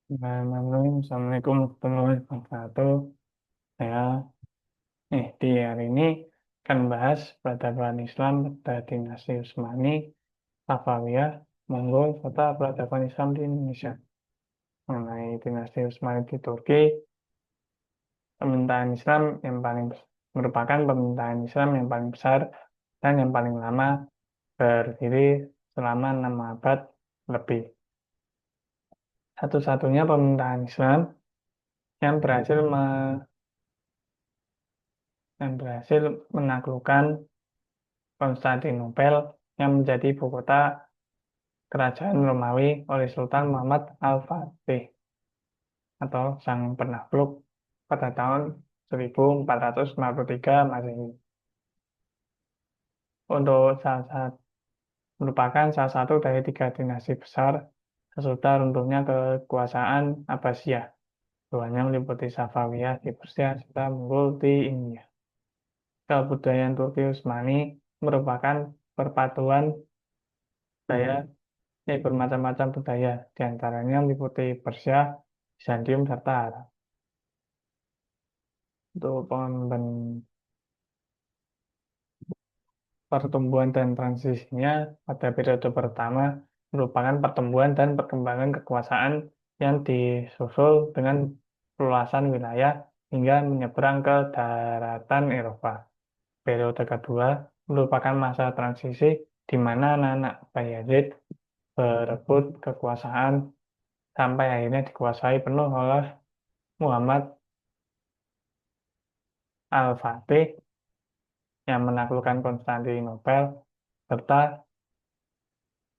Assalamualaikum warahmatullahi wabarakatuh. Saya di hari ini akan membahas peradaban Islam pada dinasti Utsmani, Safawiyah, Mongol, serta peradaban Islam di Indonesia. Mengenai dinasti Utsmani di Turki, pemerintahan Islam yang paling merupakan pemerintahan Islam yang paling besar dan yang paling lama, berdiri selama 6 abad lebih. Satu-satunya pemerintahan Islam yang berhasil menaklukkan Konstantinopel yang menjadi ibu kota kerajaan Romawi oleh Sultan Muhammad Al-Fatih atau Sang Penakluk pada tahun 1453 Masehi. Untuk merupakan salah satu dari tiga dinasti besar sesudah runtuhnya kekuasaan Abbasiyah. Keduanya meliputi Safawiyah di Persia serta Monggol di India. Kebudayaan Turki Utsmani merupakan perpaduan budaya bermacam-macam budaya, diantaranya meliputi Persia, Bizantium, serta Arab. Untuk pertumbuhan dan transisinya pada periode pertama merupakan pertumbuhan dan perkembangan kekuasaan yang disusul dengan perluasan wilayah hingga menyeberang ke daratan Eropa. Periode kedua merupakan masa transisi di mana anak-anak Bayezid berebut kekuasaan sampai akhirnya dikuasai penuh oleh Muhammad Al-Fatih yang menaklukkan Konstantinopel serta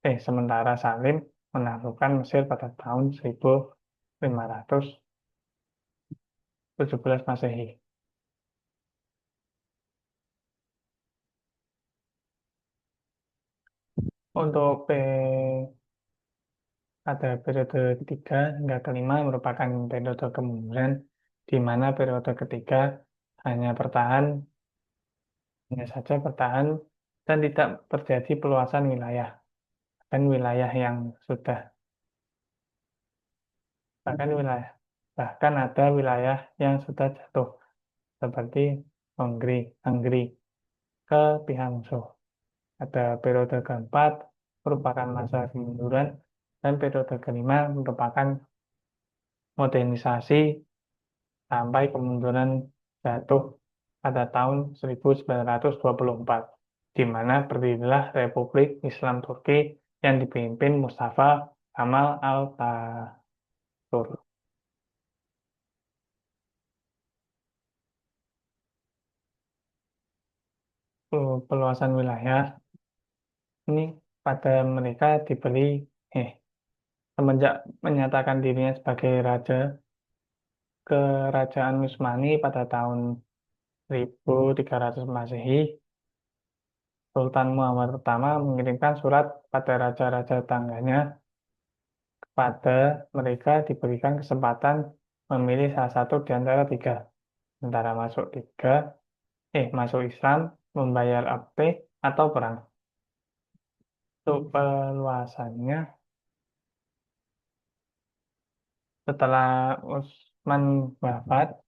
sementara Salim menaklukkan Mesir pada tahun 1517 Masehi. Untuk pada periode ketiga hingga kelima merupakan periode kemunduran di mana periode ketiga hanya bertahan hanya saja bertahan dan tidak terjadi peluasan wilayah dan wilayah yang sudah bahkan wilayah bahkan ada wilayah yang sudah jatuh seperti Hongri ke pihak musuh. Ada periode keempat merupakan masa kemunduran dan periode kelima merupakan modernisasi sampai kemunduran jatuh pada tahun 1924, di mana berdirilah Republik Islam Turki yang dipimpin Mustafa Kemal Atatürk. Peluasan wilayah ini pada mereka diberi eh semenjak menyatakan dirinya sebagai raja Kerajaan Utsmani pada tahun 1300 Masehi, Sultan Muhammad pertama mengirimkan surat pada raja-raja tangganya kepada mereka diberikan kesempatan memilih salah satu di antara tiga, antara masuk Islam, membayar abdi atau perang. Untuk perluasannya, setelah Utsman wafat,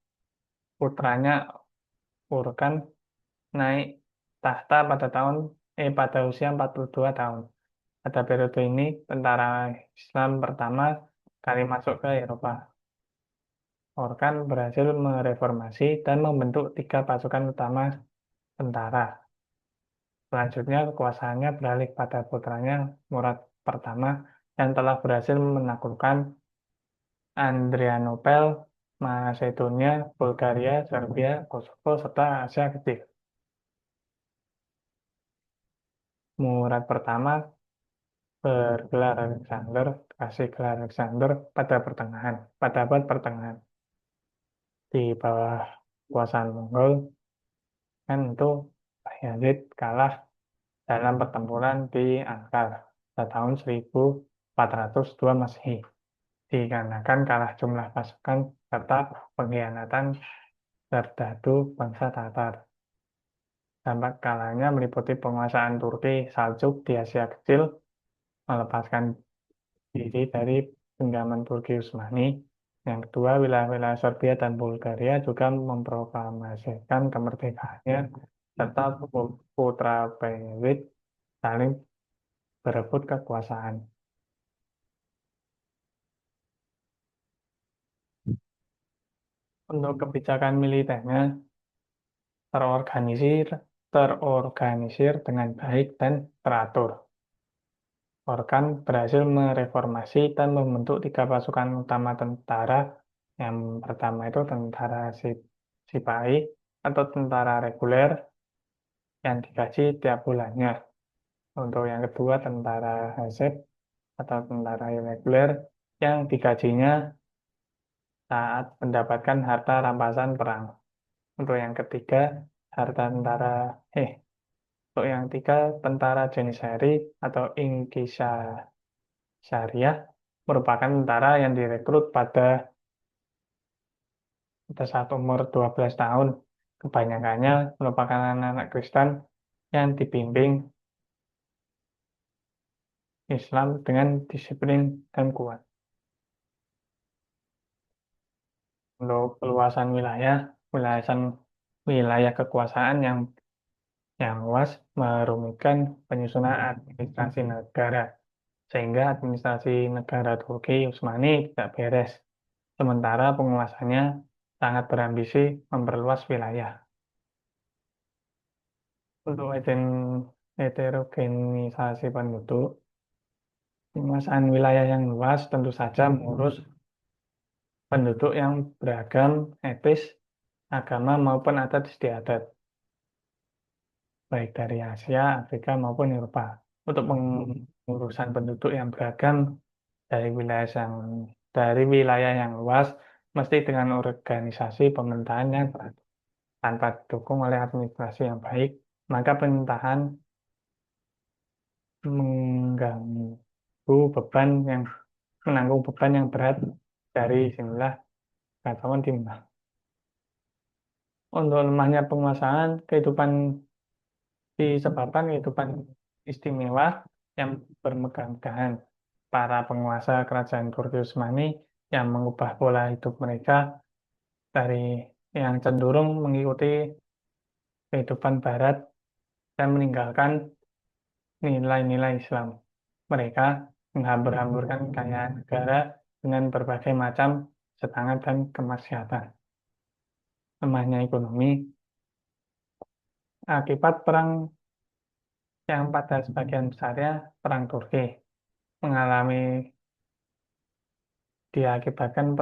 putranya Urkan naik tahta pada usia 42 tahun. Pada periode ini, tentara Islam pertama kali masuk ke Eropa. Orkan berhasil mereformasi dan membentuk tiga pasukan utama tentara. Selanjutnya, kekuasaannya beralih pada putranya Murad pertama yang telah berhasil menaklukkan Adrianopel, Macedonia, Bulgaria, Serbia, Kosovo, serta Asia Kecil. Murad pertama bergelar Alexander, kasih gelar Alexander pada abad pertengahan. Di bawah kekuasaan Mongol, kan itu Yazid kalah dalam pertempuran di Ankara pada tahun 1402 Masehi. Dikarenakan kalah jumlah pasukan serta pengkhianatan serdadu bangsa Tatar. Dampak kalahnya meliputi penguasaan Turki Saljuk di Asia Kecil, melepaskan diri dari genggaman Turki Utsmani. Yang kedua, wilayah-wilayah Serbia dan Bulgaria juga memproklamasikan kemerdekaannya, serta putra buyut saling berebut kekuasaan. Untuk kebijakan militernya terorganisir, terorganisir dengan baik dan teratur. Orkan berhasil mereformasi dan membentuk tiga pasukan utama tentara. Yang pertama itu tentara Sipahi atau tentara reguler yang digaji tiap bulannya. Untuk yang kedua tentara Haseb atau tentara irregular yang digajinya saat mendapatkan harta rampasan perang. Untuk yang ketiga harta tentara eh untuk yang tiga tentara Janissary atau Syariah merupakan tentara yang direkrut pada saat umur 12 tahun. Kebanyakannya merupakan anak-anak Kristen yang dibimbing Islam dengan disiplin dan kuat. Untuk peluasan wilayah kekuasaan yang luas merumitkan penyusunan administrasi negara, sehingga administrasi negara Turki Utsmani tidak beres. Sementara penguasanya sangat berambisi memperluas wilayah. Untuk heterogenisasi penduduk, penguasaan wilayah yang luas tentu saja mengurus penduduk yang beragam, etnis, agama maupun adat istiadat, baik dari Asia, Afrika maupun Eropa. Untuk pengurusan penduduk yang beragam dari wilayah yang luas, mesti dengan organisasi pemerintahan yang teratur. Tanpa didukung oleh administrasi yang baik, maka pemerintahan mengganggu beban yang menanggung beban yang berat dari sinilah pengetahuan timah. Untuk lemahnya penguasaan, disebabkan kehidupan istimewa yang bermegah-megahan. Para penguasa kerajaan Turki Utsmani yang mengubah pola hidup mereka dari yang cenderung mengikuti kehidupan Barat dan meninggalkan nilai-nilai Islam. Mereka menghambur-hamburkan kekayaan negara dengan berbagai macam serangan dan kemaksiatan. Lemahnya ekonomi akibat perang yang pada sebagian besarnya perang Turki mengalami diakibatkan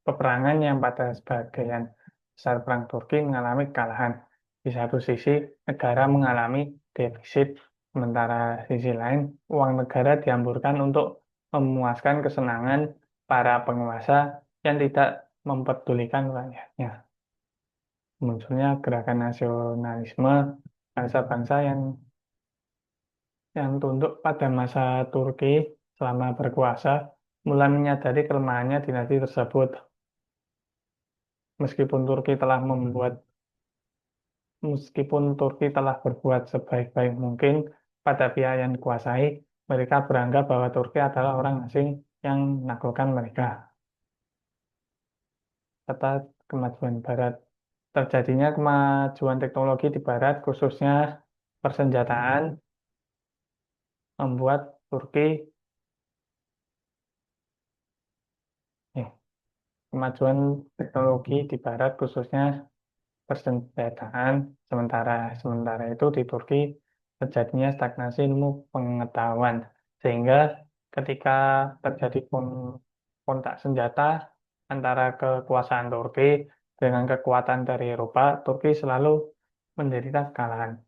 peperangan yang pada sebagian besar perang Turki mengalami kekalahan. Di satu sisi, negara mengalami defisit, sementara sisi lain, uang negara dihamburkan untuk memuaskan kesenangan para penguasa yang tidak memperdulikan rakyatnya. Munculnya gerakan nasionalisme bangsa-bangsa yang tunduk pada masa Turki selama berkuasa mulai menyadari kelemahannya dinasti tersebut. Meskipun Turki telah membuat Meskipun Turki telah berbuat sebaik-baik mungkin pada pihak yang dikuasai, mereka beranggap bahwa Turki adalah orang asing yang menaklukkan mereka. Serta kemajuan Barat. Terjadinya kemajuan teknologi di Barat, khususnya persenjataan, membuat eh, kemajuan teknologi di Barat, khususnya persenjataan, sementara itu di Turki terjadinya stagnasi ilmu pengetahuan, sehingga ketika terjadi kontak senjata antara kekuasaan Turki dengan kekuatan dari Eropa, Turki selalu menderita kekalahan.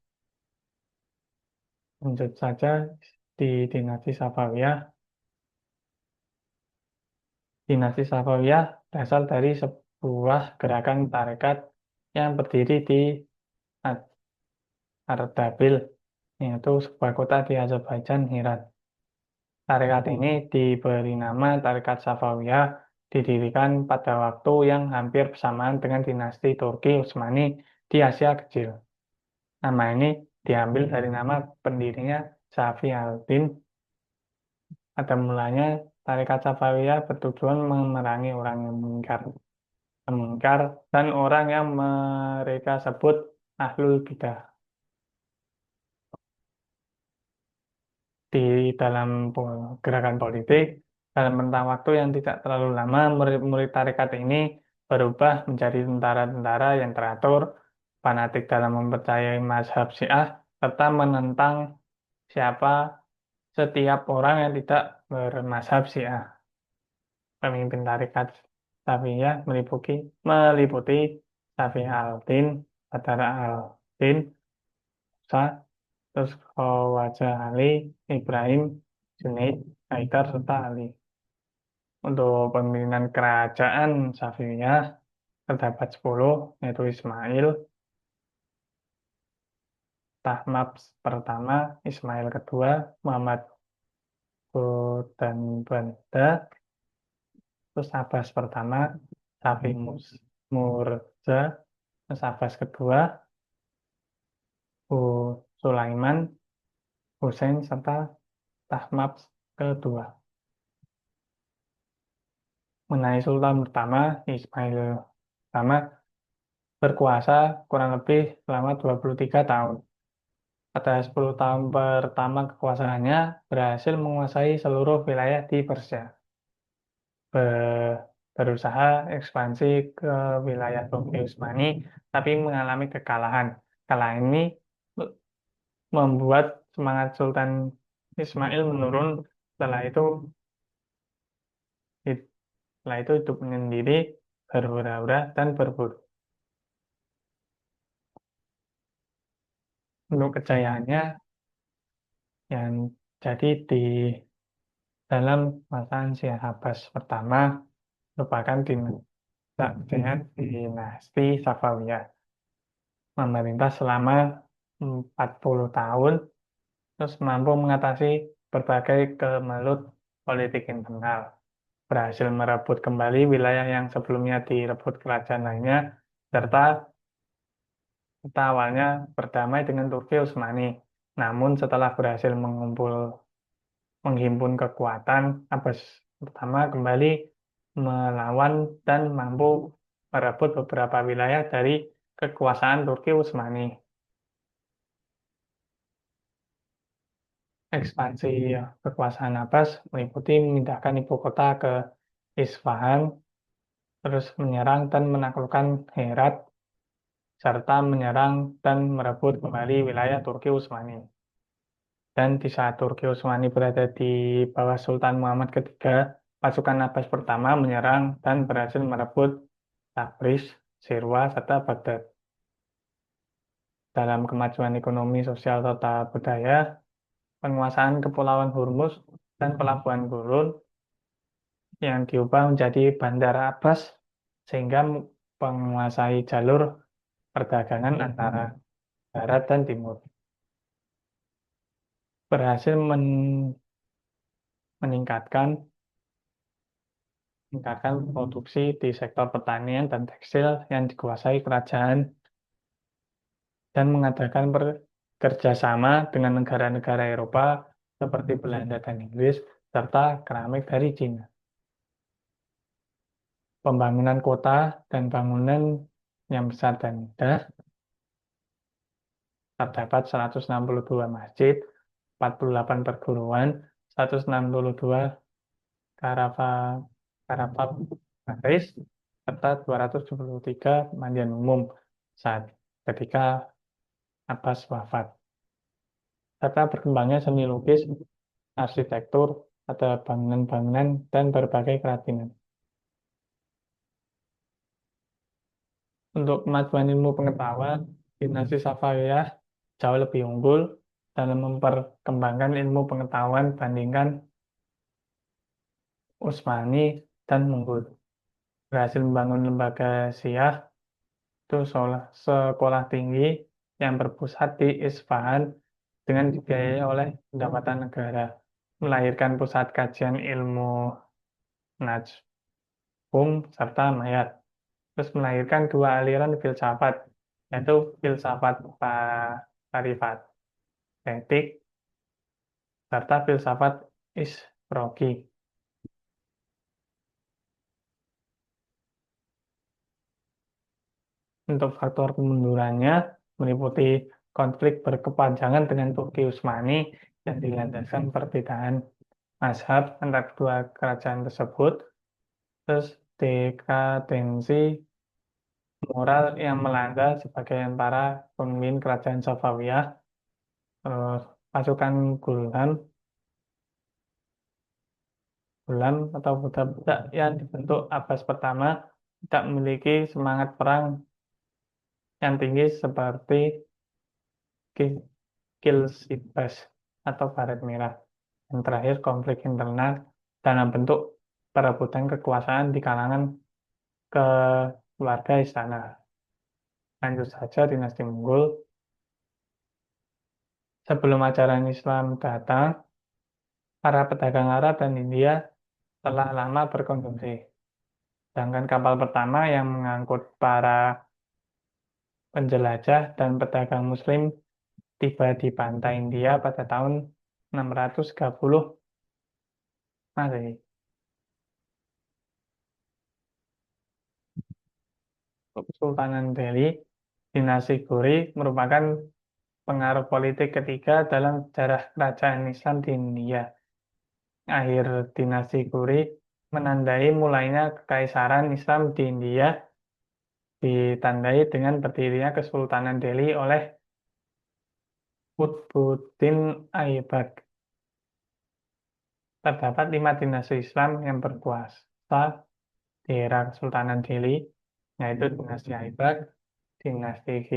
Lanjut saja di dinasti Safawiyah. Dinasti Safawiyah berasal dari sebuah gerakan tarekat yang berdiri di Ardabil, yaitu sebuah kota di Azerbaijan, Herat. Tarekat ini diberi nama Tarekat Safawiyah, didirikan pada waktu yang hampir bersamaan dengan dinasti Turki Utsmani di Asia Kecil. Nama ini diambil dari nama pendirinya Safi al-Din. Pada mulanya Tarekat Safawiyah bertujuan memerangi orang yang mungkar dan orang yang mereka sebut ahlul bidah. Di dalam gerakan politik, dalam rentang waktu yang tidak terlalu lama, murid-murid tarekat ini berubah menjadi tentara-tentara yang teratur, fanatik dalam mempercayai mazhab Syiah, serta menentang siapa setiap orang yang tidak bermazhab Syiah. Pemimpin tarekat Safiyah meliputi Safi al-Din, Badar al-Din, Musa, terus Khawaja Ali, Ibrahim, Junaid, Haidar, serta Ali. Untuk pemimpinan kerajaan Safiyah terdapat 10, yaitu Ismail, Tahmab pertama, Ismail kedua, Muhammad dan Banda, terus Abbas pertama, Safi Murza, terus Abbas kedua, Sulaiman, Hussein, serta Tahmab kedua. Mengenai Sultan pertama, Ismail pertama, berkuasa kurang lebih selama 23 tahun. Pada 10 tahun pertama kekuasaannya, berhasil menguasai seluruh wilayah di Persia. Berusaha ekspansi ke wilayah Turki Utsmani, tapi mengalami kekalahan. Kekalahan ini membuat semangat Sultan Ismail menurun. Setelah itu, setelah itu hidup menyendiri, berhura-hura, dan berburu. Untuk kejayaannya yang jadi di dalam masa Syekh Abbas pertama merupakan dinasti Safawiyah, memerintah selama 40 tahun, terus mampu mengatasi berbagai kemelut politik internal, berhasil merebut kembali wilayah yang sebelumnya direbut kerajaan lainnya, serta kita awalnya berdamai dengan Turki Utsmani. Namun setelah berhasil menghimpun kekuatan, Abbas pertama kembali melawan dan mampu merebut beberapa wilayah dari kekuasaan Turki Utsmani. Ekspansi kekuasaan Abbas meliputi memindahkan ibu kota ke Isfahan, terus menyerang dan menaklukkan Herat, serta menyerang dan merebut kembali wilayah Turki Utsmani. Dan di saat Turki Utsmani berada di bawah Sultan Muhammad ketiga, pasukan Abbas pertama menyerang dan berhasil merebut Tabriz, Sirwa, serta Baghdad. Dalam kemajuan ekonomi, sosial, serta budaya, penguasaan Kepulauan Hormuz dan Pelabuhan Gurun yang diubah menjadi Bandara Abbas sehingga menguasai jalur perdagangan antara barat dan timur. Berhasil meningkatkan meningkatkan produksi di sektor pertanian dan tekstil yang dikuasai kerajaan dan mengadakan kerjasama dengan negara-negara Eropa seperti Belanda dan Inggris serta keramik dari Cina. Pembangunan kota dan bangunan yang besar dan indah, terdapat 162 masjid, 48 perguruan, 162 karafa, karafat baris, serta 273 mandian umum saat ketika Abbas wafat. Serta berkembangnya seni lukis, arsitektur, ada bangunan-bangunan, dan berbagai kerajinan. Untuk kemajuan ilmu pengetahuan, dinasti Safawiyah jauh lebih unggul dalam memperkembangkan ilmu pengetahuan bandingkan Utsmani dan Mongol. Berhasil membangun lembaga Syiah, itu sekolah tinggi yang berpusat di Isfahan dengan dibiayai oleh pendapatan negara, melahirkan pusat kajian ilmu Najm serta Mayat, terus melahirkan dua aliran filsafat, yaitu filsafat Marifat etik serta filsafat Isroqi. Untuk faktor kemundurannya meliputi konflik berkepanjangan dengan Turki Utsmani yang dilandaskan perbedaan mazhab antara kedua kerajaan tersebut, terus dekadensi moral yang melanda sebagian para pemimpin kerajaan Safawiyah, pasukan Gulam atau budak-budak yang dibentuk Abbas pertama tidak memiliki semangat perang yang tinggi seperti Ki- Kilsibas atau Baret Merah. Yang terakhir, konflik internal dalam bentuk perebutan kekuasaan di kalangan keluarga istana. Lanjut saja dinasti Monggol. Sebelum ajaran Islam datang, para pedagang Arab dan India telah lama berkonsumsi. Sedangkan kapal pertama yang mengangkut para penjelajah dan pedagang Muslim tiba di pantai India pada tahun 630 Masehi. Kesultanan Delhi, dinasti Gori merupakan pengaruh politik ketiga dalam sejarah kerajaan Islam di India. Akhir dinasti Gori menandai mulainya kekaisaran Islam di India, ditandai dengan berdirinya Kesultanan Delhi oleh Qutbuddin Aibak. Terdapat 5 dinasti Islam yang berkuasa di era Kesultanan Delhi, yaitu dinasti Aibak, dinasti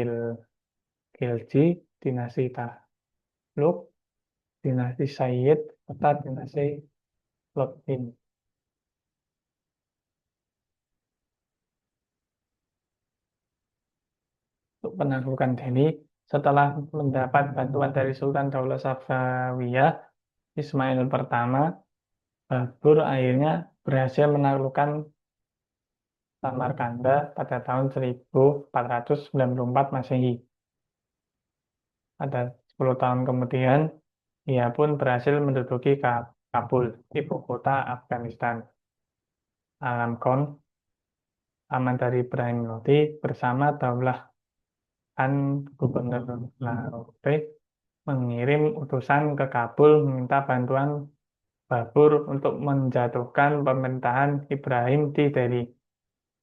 Khilji, dinasti Tagluk, dinasti Sayyid, serta dinasti Lodin. Untuk penaklukan Delhi, setelah mendapat bantuan dari Sultan Daulah Safawiyah, Ismail pertama, Babur akhirnya berhasil menaklukkan Samarkanda pada tahun 1494 Masehi. Pada 10 tahun kemudian, ia pun berhasil menduduki Kabul, ibu kota Afghanistan. Alam Khan, aman dari Ibrahim Lodi, bersama Daulah Khan Gubernur Lahore, mengirim utusan ke Kabul meminta bantuan Babur untuk menjatuhkan pemerintahan Ibrahim di Delhi.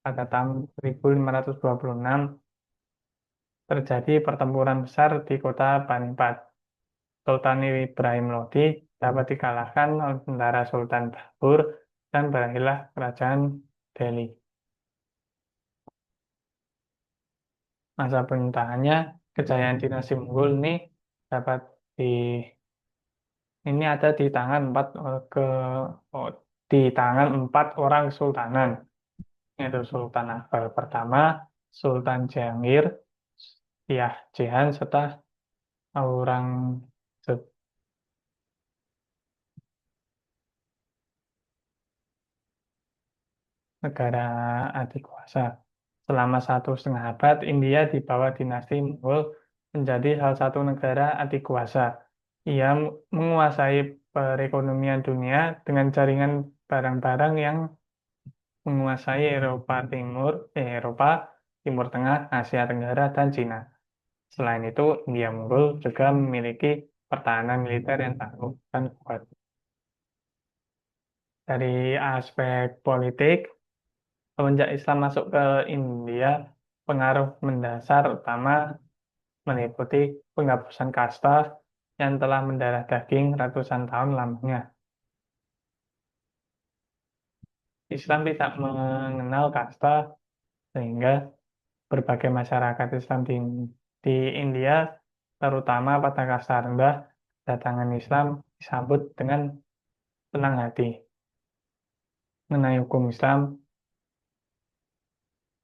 Pada tahun 1526, terjadi pertempuran besar di kota Panipat. Sultan Ibrahim Lodi dapat dikalahkan oleh tentara Sultan Babur dan berakhirlah kerajaan Delhi. Masa pemerintahannya, kejayaan dinasti Mughal ini dapat di ini ada di tangan oh, di tangan 4 orang kesultanan, yaitu Sultan Akbar pertama, Sultan Jahangir, Shah Jahan, serta Aurangzeb. Negara adikuasa. Selama 1,5 abad, India di bawah dinasti Mughal menjadi salah satu negara adikuasa. Ia menguasai perekonomian dunia dengan jaringan barang-barang yang menguasai Eropa, Timur Tengah, Asia Tenggara, dan Cina. Selain itu, India Mughal juga memiliki pertahanan militer yang tangguh dan kuat. Dari aspek politik, semenjak Islam masuk ke India, pengaruh mendasar utama meliputi penghapusan kasta yang telah mendarah daging ratusan tahun lamanya. Islam tidak mengenal kasta, sehingga berbagai masyarakat Islam di India, terutama pada kasta rendah, kedatangan Islam disambut dengan senang hati. Mengenai hukum Islam,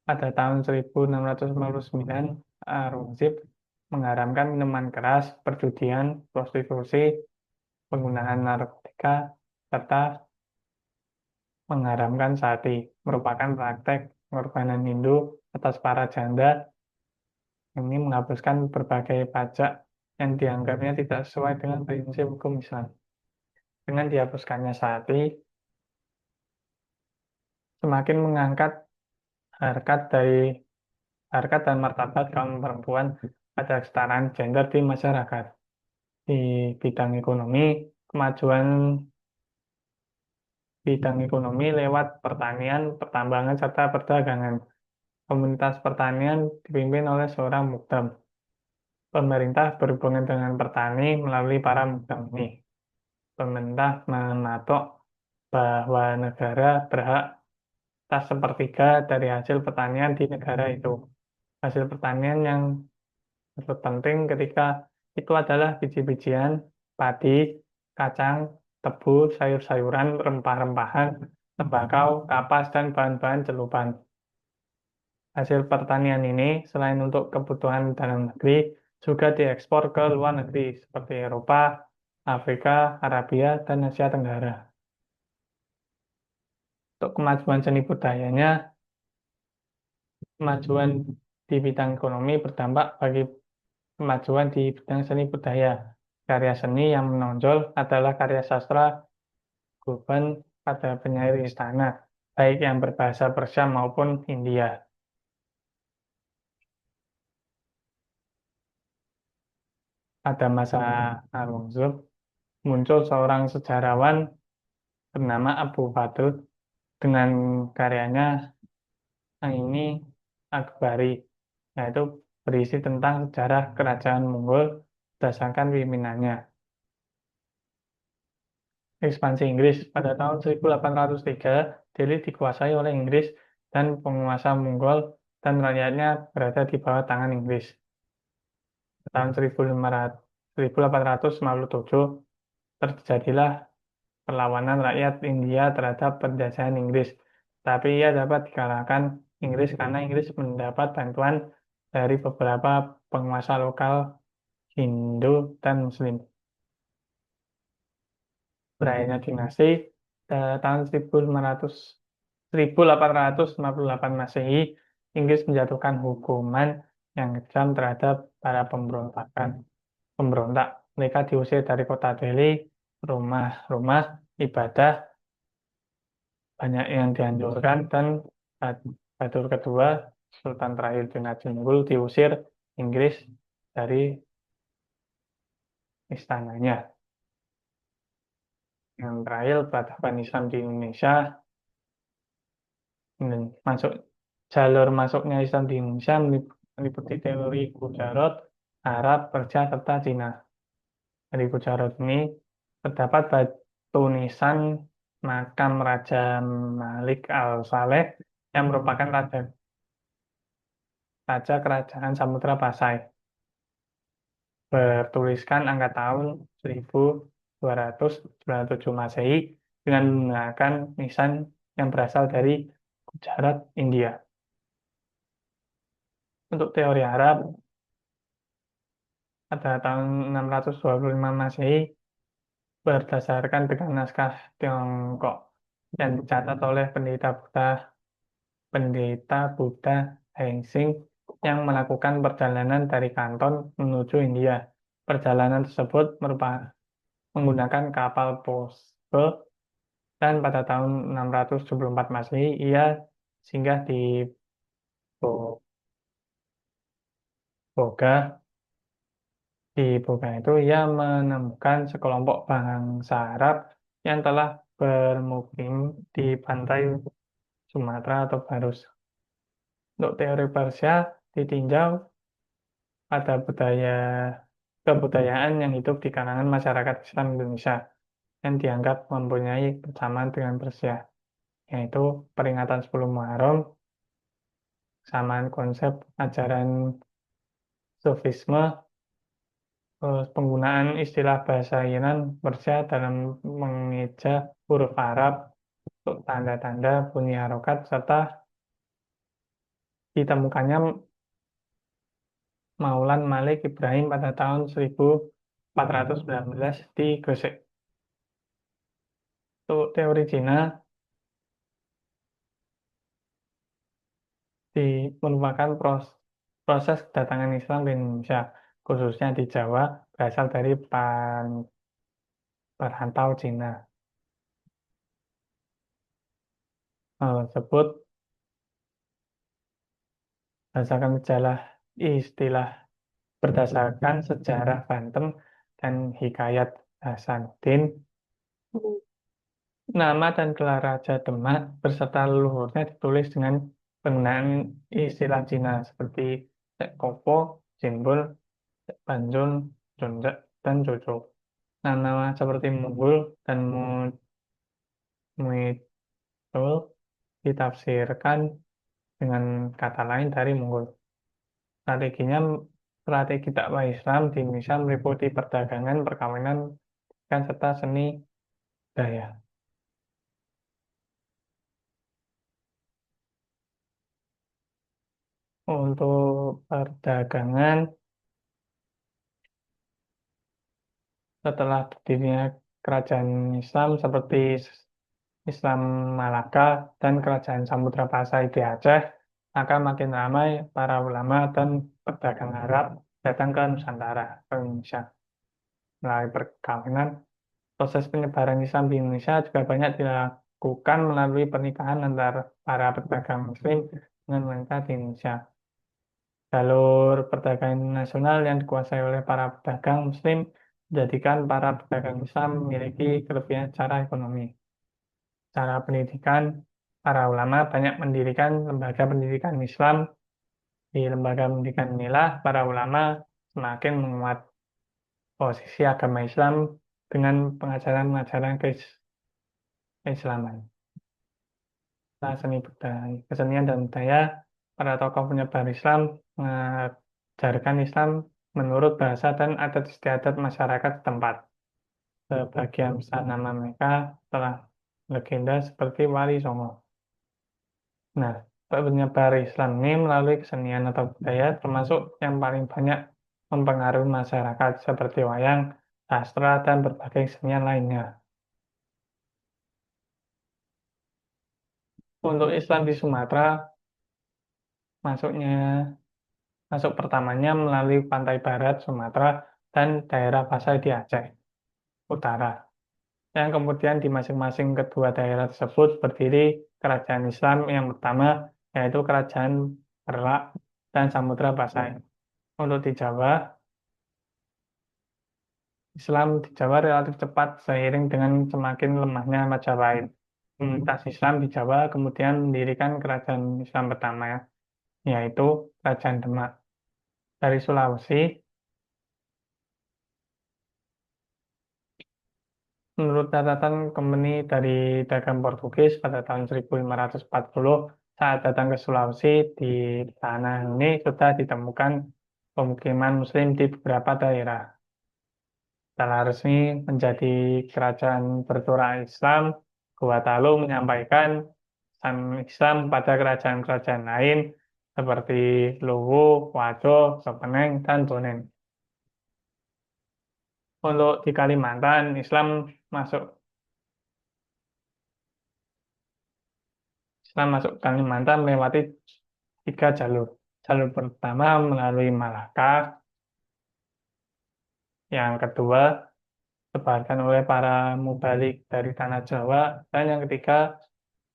pada tahun 1659, Aurangzeb mengharamkan minuman keras, perjudian, prostitusi, penggunaan narkotika, serta mengharamkan sati, merupakan praktek pengorbanan Hindu atas para janda. Ini menghapuskan berbagai pajak yang dianggapnya tidak sesuai dengan prinsip hukum Islam. Dengan dihapuskannya sati, semakin mengangkat harkat dari harkat dan martabat kaum perempuan pada kesetaraan gender di masyarakat. Di bidang ekonomi, kemajuan bidang ekonomi lewat pertanian, pertambangan, serta perdagangan. Komunitas pertanian dipimpin oleh seorang mukdam. Pemerintah berhubungan dengan petani melalui para mukdam ini. Pemerintah mematok bahwa negara berhak atas sepertiga dari hasil pertanian di negara itu. Hasil pertanian yang sangat penting ketika itu adalah biji-bijian, padi, kacang, tebu, sayur-sayuran, rempah-rempahan, tembakau, kapas, dan bahan-bahan celupan. Hasil pertanian ini selain untuk kebutuhan dalam negeri, juga diekspor ke luar negeri seperti Eropa, Afrika, Arabia, dan Asia Tenggara. Untuk kemajuan seni budayanya, kemajuan di bidang ekonomi berdampak bagi kemajuan di bidang seni budaya. Karya seni yang menonjol adalah karya sastra Goban pada penyair istana, baik yang berbahasa Persia maupun India. Pada masa Aurangzeb, muncul seorang sejarawan bernama Abu Fatud dengan karyanya ini Akbari, yaitu berisi tentang sejarah kerajaan Monggol berdasarkan pimpinannya. Ekspansi Inggris pada tahun 1803, Delhi dikuasai oleh Inggris dan penguasa Monggol dan rakyatnya berada di bawah tangan Inggris. Tahun 1857 terjadilah perlawanan rakyat India terhadap penjajahan Inggris, tapi ia dapat dikalahkan Inggris karena Inggris mendapat bantuan dari beberapa penguasa lokal Hindu dan Muslim. Berakhirnya dinasti tahun 1858 Masehi, Inggris menjatuhkan hukuman yang kejam terhadap para pemberontak. Mereka diusir dari kota Delhi, rumah-rumah ibadah banyak yang dihancurkan dan Bahadur kedua, Sultan terakhir dinasti Mughal diusir Inggris dari istananya. Yang terakhir, peradaban Islam di Indonesia, masuk jalur masuknya Islam di Indonesia meliputi teori Gujarat, Arab, Persia, serta Cina. Dari Gujarat ini terdapat batu nisan makam Raja Malik Al-Saleh yang merupakan raja kerajaan Samudra Pasai. Bertuliskan angka tahun 1297 Masehi dengan menggunakan nisan yang berasal dari Gujarat, India. Untuk teori Arab, pada tahun 625 Masehi, berdasarkan dengan naskah Tiongkok yang dicatat oleh pendeta Buddha Heng yang melakukan perjalanan dari Kanton menuju India. Perjalanan tersebut menggunakan kapal Pospe dan pada tahun 674 Masehi ia singgah di Boga. Di Boga itu ia menemukan sekelompok bangsa Arab yang telah bermukim di pantai Sumatera atau Barus. Untuk teori Persia ditinjau pada kebudayaan yang hidup di kalangan masyarakat Islam Indonesia yang dianggap mempunyai kesamaan dengan Persia, yaitu peringatan 10 Muharram, kesamaan konsep ajaran Sufisme, penggunaan istilah bahasa Yunan Persia dalam mengeja huruf Arab untuk tanda-tanda bunyi harokat, serta ditemukannya Maulan Malik Ibrahim pada tahun 1419 di Gresik. Untuk teori Cina merupakan proses kedatangan Islam ke Indonesia, khususnya di Jawa, berasal dari perantau Cina. Hal tersebut berdasarkan istilah berdasarkan sejarah Banten dan Hikayat Hasanuddin, nama dan gelar Raja Demak beserta leluhurnya ditulis dengan penggunaan istilah Cina seperti Cek Kopo, Jimbul, Cek Banjun, Junjak, dan Jojo. Nama seperti Munggul dan Muitul ditafsirkan dengan kata lain dari Munggul. Strateginya, strategi dakwah Islam di Indonesia meliputi perdagangan, perkawinan, dan serta seni daya. Untuk perdagangan, setelah berdirinya kerajaan Islam seperti Islam Malaka dan kerajaan Samudra Pasai di Aceh, maka makin ramai para ulama dan pedagang Arab datang ke Nusantara, ke Indonesia. Melalui perkawinan, proses penyebaran Islam di Indonesia juga banyak dilakukan melalui pernikahan antara para pedagang Muslim dengan wanita di Indonesia. Jalur perdagangan nasional yang dikuasai oleh para pedagang Muslim menjadikan para pedagang Islam memiliki kelebihan secara ekonomi. Secara pendidikan, para ulama banyak mendirikan lembaga pendidikan Islam. Di lembaga pendidikan inilah para ulama semakin menguat posisi agama Islam dengan pengajaran-pengajaran keislaman. Nah, seni budaya, kesenian dan budaya, para tokoh penyebar Islam mengajarkan Islam menurut bahasa dan adat istiadat masyarakat setempat. Sebagian besar nama mereka telah legenda seperti Wali Songo. Nah, penyebar Islam ini melalui kesenian atau budaya termasuk yang paling banyak mempengaruhi masyarakat seperti wayang, sastra, dan berbagai kesenian lainnya. Untuk Islam di Sumatera, masuknya masuk pertamanya melalui pantai barat Sumatera dan daerah Pasai di Aceh Utara. Yang kemudian di masing-masing kedua daerah tersebut berdiri kerajaan Islam yang pertama, yaitu Kerajaan Perak dan Samudra Pasai. Untuk di Jawa, Islam di Jawa relatif cepat seiring dengan semakin lemahnya Majapahit. Komunitas Islam di Jawa kemudian mendirikan kerajaan Islam pertama, yaitu Kerajaan Demak. Dari Sulawesi, menurut catatan Company dari dagang Portugis pada tahun 1540, saat datang ke Sulawesi, di tanah ini sudah ditemukan pemukiman Muslim di beberapa daerah. Setelah resmi menjadi kerajaan bercorak Islam, Gorontalo menyampaikan pesan Islam pada kerajaan-kerajaan lain seperti Luwu, Wajo, Sepeneng, dan Bonen. Untuk di Kalimantan, Islam masuk Kalimantan melewati 3 jalur. Jalur pertama melalui Malaka, yang kedua disebarkan oleh para mubalik dari tanah Jawa, dan yang ketiga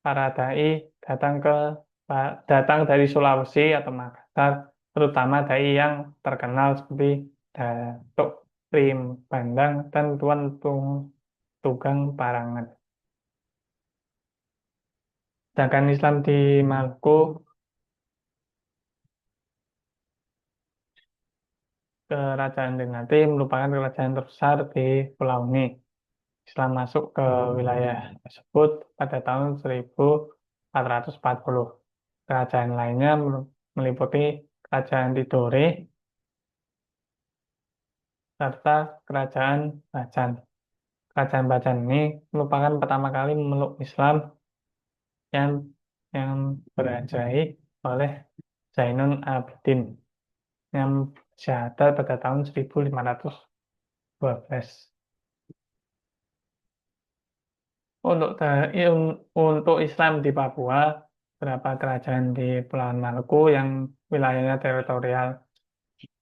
para dai datang ke datang dari Sulawesi atau Makassar, terutama dai yang terkenal seperti Datuk Prim Bandang dan Tuan Tugang Parangan. Sedangkan Islam di Maluku, Kerajaan Ternate merupakan kerajaan terbesar di pulau ini. Islam masuk ke wilayah tersebut pada tahun 1440. Kerajaan lainnya meliputi Kerajaan Tidore serta Kerajaan Bajan. Kerajaan Bajan ini merupakan pertama kali memeluk Islam yang yang berajai oleh Zainul Abidin yang syahadat pada tahun 1512. Untuk Islam di Papua, beberapa kerajaan di Pulau Maluku yang wilayahnya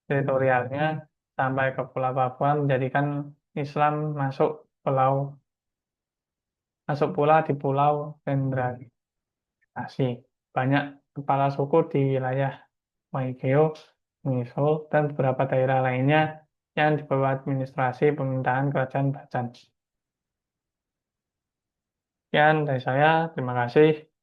teritorialnya sampai ke Pulau Papua menjadikan Islam pulau masuk pula di Pulau Sentralisasi. Banyak kepala suku di wilayah Waigeo, Misol, dan beberapa daerah lainnya yang di bawah administrasi pemerintahan Kerajaan Bacan. Sekian dari saya, terima kasih.